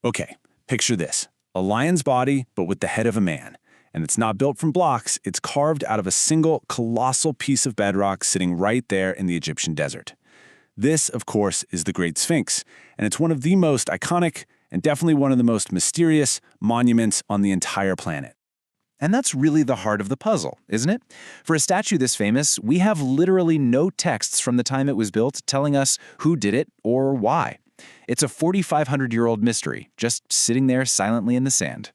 Okay, picture this. A lion's body, but with the head of a man. And it's not built from blocks, it's carved out of a single colossal piece of bedrock sitting right there in the Egyptian desert. This, of course, is the Great Sphinx, and it's one of the most iconic and definitely one of the most mysterious monuments on the entire planet. And that's really the heart of the puzzle, isn't it? For a statue this famous, we have literally no texts from the time it was built telling us who did it or why. It's a 4,500-year-old mystery, just sitting there silently in the sand.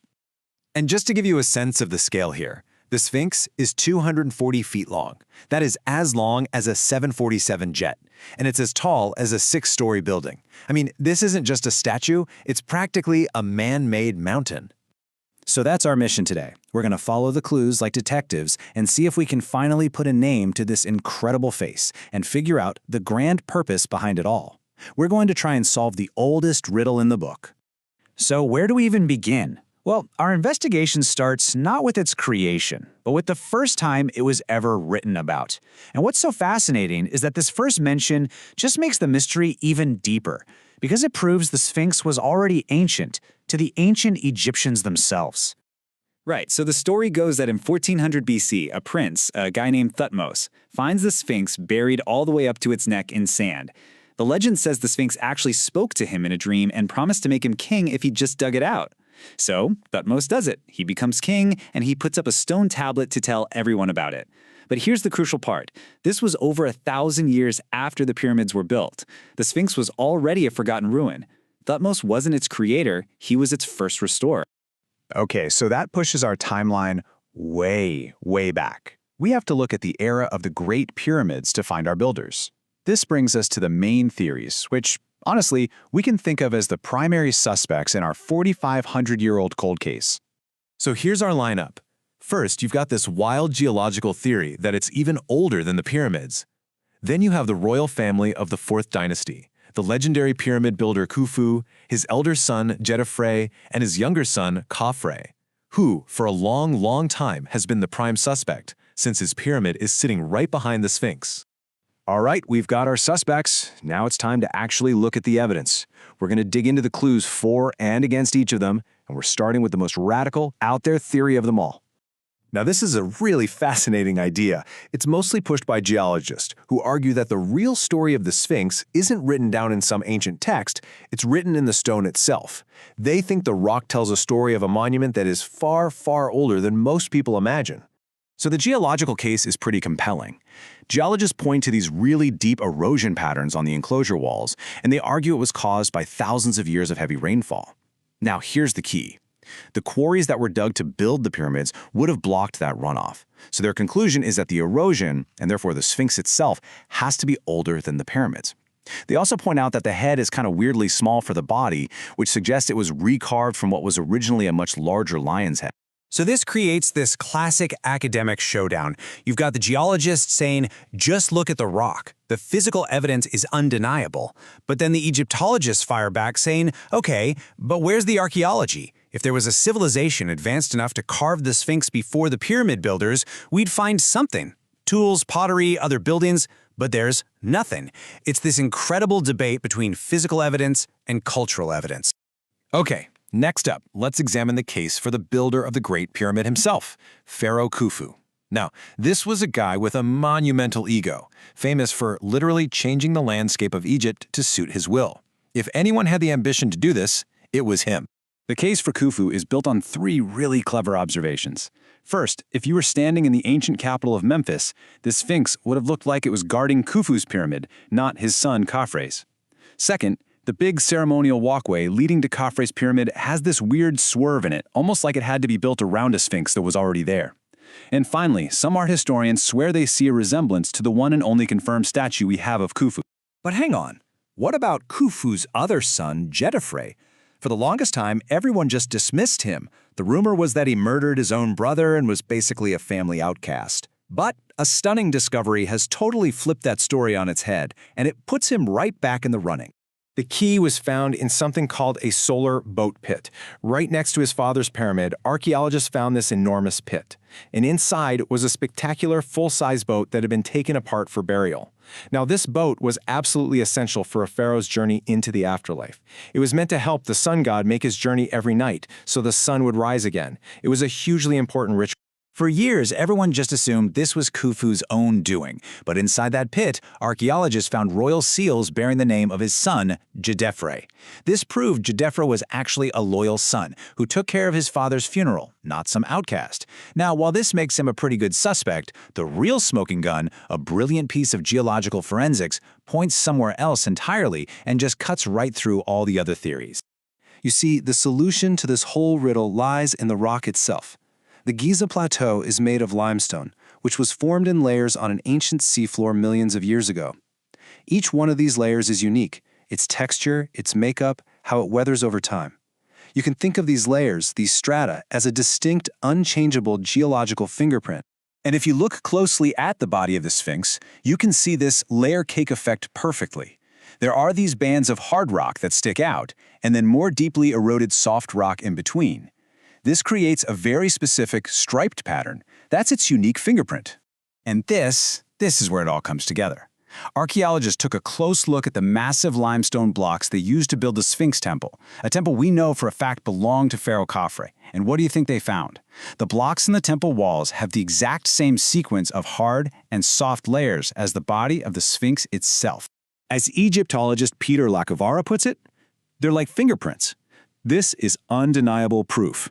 And just to give you a sense of the scale here, the Sphinx is 240 feet long. That is as long as a 747 jet, and it's as tall as a 6-story building. I mean, this isn't just a statue, it's practically a man-made mountain. So that's our mission today. We're going to follow the clues like detectives and see if we can finally put a name to this incredible face and figure out the grand purpose behind it all. We're going to try and solve the oldest riddle in the book. So where do we even begin? Well, our investigation starts not with its creation, but with the first time it was ever written about. And what's so fascinating is that this first mention just makes the mystery even deeper, because it proves the Sphinx was already ancient to the ancient Egyptians themselves. Right, so the story goes that in 1400 BC, a prince, a guy named Thutmose, finds the Sphinx buried all the way up to its neck in sand. The legend says the Sphinx actually spoke to him in a dream and promised to make him king if he just dug it out. So Thutmose does it. He becomes king, and he puts up a stone tablet to tell everyone about it. But here's the crucial part. This was over 1,000 years after the pyramids were built. The Sphinx was already a forgotten ruin. Thutmose wasn't its creator, he was its first restorer. Okay, so that pushes our timeline way, way back. We have to look at the era of the Great Pyramids to find our builders. This brings us to the main theories, which, honestly, we can think of as the primary suspects in our 4,500-year-old cold case. So here's our lineup. First, you've got this wild geological theory that it's even older than the pyramids. Then you have the royal family of the 4th dynasty, the legendary pyramid builder Khufu, his elder son Djedefre, and his younger son Khafre, who, for a long, long time, has been the prime suspect, since his pyramid is sitting right behind the Sphinx. All right, we've got our suspects. Now it's time to actually look at the evidence. We're going to dig into the clues for and against each of them, and we're starting with the most radical, out-there theory of them all. Now, this is a really fascinating idea. It's mostly pushed by geologists, who argue that the real story of the Sphinx isn't written down in some ancient text, it's written in the stone itself. They think the rock tells a story of a monument that is far, far older than most people imagine. So the geological case is pretty compelling. Geologists point to these really deep erosion patterns on the enclosure walls, and they argue it was caused by thousands of years of heavy rainfall. Now, here's the key. The quarries that were dug to build the pyramids would have blocked that runoff. So their conclusion is that the erosion, and therefore the Sphinx itself, has to be older than the pyramids. They also point out that the head is kind of weirdly small for the body, which suggests it was recarved from what was originally a much larger lion's head. So this creates this classic academic showdown. You've got the geologists saying, just look at the rock. The physical evidence is undeniable. But then the Egyptologists fire back saying, okay, but where's the archaeology? If there was a civilization advanced enough to carve the Sphinx before the pyramid builders, we'd find something. Tools, pottery, other buildings, but there's nothing. It's this incredible debate between physical evidence and cultural evidence. Okay. Next up, let's examine the case for the builder of the Great Pyramid himself, Pharaoh Khufu. Now, this was a guy with a monumental ego, famous for literally changing the landscape of Egypt to suit his will. If anyone had the ambition to do this, it was him. The case for Khufu is built on 3 really clever observations. First, if you were standing in the ancient capital of Memphis, the Sphinx would have looked like it was guarding Khufu's pyramid, not his son Khafre's. Second, the big ceremonial walkway leading to Khafre's pyramid has this weird swerve in it, almost like it had to be built around a Sphinx that was already there. And finally, some art historians swear they see a resemblance to the one and only confirmed statue we have of Khufu. But hang on, what about Khufu's other son, Djedefre? For the longest time, everyone just dismissed him. The rumor was that he murdered his own brother and was basically a family outcast. But a stunning discovery has totally flipped that story on its head, and it puts him right back in the running. The key was found in something called a solar boat pit. Right next to his father's pyramid, archaeologists found this enormous pit. And inside was a spectacular full-size boat that had been taken apart for burial. Now, this boat was absolutely essential for a pharaoh's journey into the afterlife. It was meant to help the sun god make his journey every night, so the sun would rise again. It was a hugely important ritual. For years, everyone just assumed this was Khufu's own doing, but inside that pit, archaeologists found royal seals bearing the name of his son, Djedefre. This proved Djedefre was actually a loyal son who took care of his father's funeral, not some outcast. Now, while this makes him a pretty good suspect, the real smoking gun, a brilliant piece of geological forensics, points somewhere else entirely and just cuts right through all the other theories. You see, the solution to this whole riddle lies in the rock itself. The Giza Plateau is made of limestone, which was formed in layers on an ancient seafloor millions of years ago. Each one of these layers is unique, its texture, its makeup, how it weathers over time. You can think of these layers, these strata, as a distinct, unchangeable geological fingerprint. And if you look closely at the body of the Sphinx, you can see this layer cake effect perfectly. There are these bands of hard rock that stick out, and then more deeply eroded soft rock in between. This creates a very specific striped pattern. That's its unique fingerprint. And this is where it all comes together. Archaeologists took a close look at the massive limestone blocks they used to build the Sphinx temple, a temple we know for a fact belonged to Pharaoh Khafre. And what do you think they found? The blocks in the temple walls have the exact same sequence of hard and soft layers as the body of the Sphinx itself. As Egyptologist Peter Lacovara puts it, they're like fingerprints. This is undeniable proof.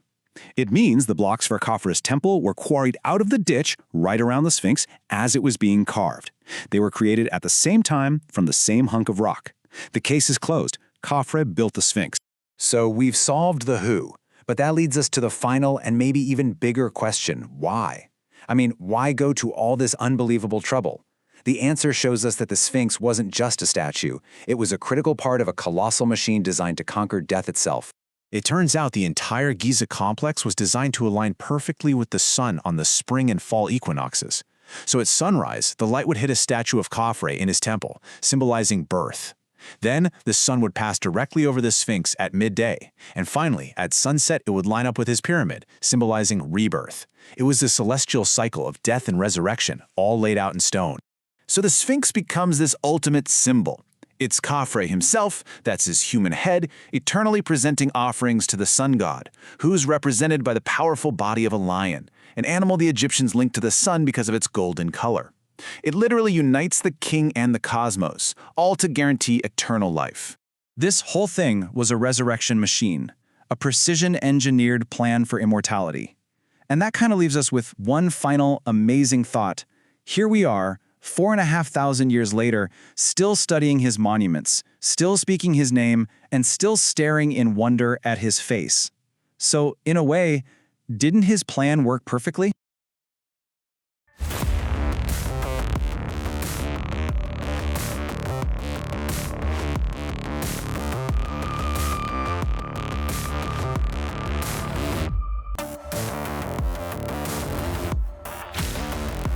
It means the blocks for Khafre's temple were quarried out of the ditch right around the Sphinx as it was being carved. They were created at the same time from the same hunk of rock. The case is closed. Khafre built the Sphinx. So we've solved the who, but that leads us to the final and maybe even bigger question, why? I mean, why go to all this unbelievable trouble? The answer shows us that the Sphinx wasn't just a statue. It was a critical part of a colossal machine designed to conquer death itself. It turns out the entire Giza complex was designed to align perfectly with the sun on the spring and fall equinoxes. So at sunrise, the light would hit a statue of Khafre in his temple, symbolizing birth. Then, the sun would pass directly over the Sphinx at midday. And finally, at sunset, it would line up with his pyramid, symbolizing rebirth. It was the celestial cycle of death and resurrection, all laid out in stone. So the Sphinx becomes this ultimate symbol. It's Khafre himself, that's his human head, eternally presenting offerings to the sun god, who's represented by the powerful body of a lion, an animal the Egyptians linked to the sun because of its golden color. It literally unites the king and the cosmos, all to guarantee eternal life. This whole thing was a resurrection machine, a precision-engineered plan for immortality. And that kind of leaves us with one final amazing thought. Here we are, 4,500 years later, still studying his monuments, still speaking his name, and still staring in wonder at his face. So, in a way, didn't his plan work perfectly?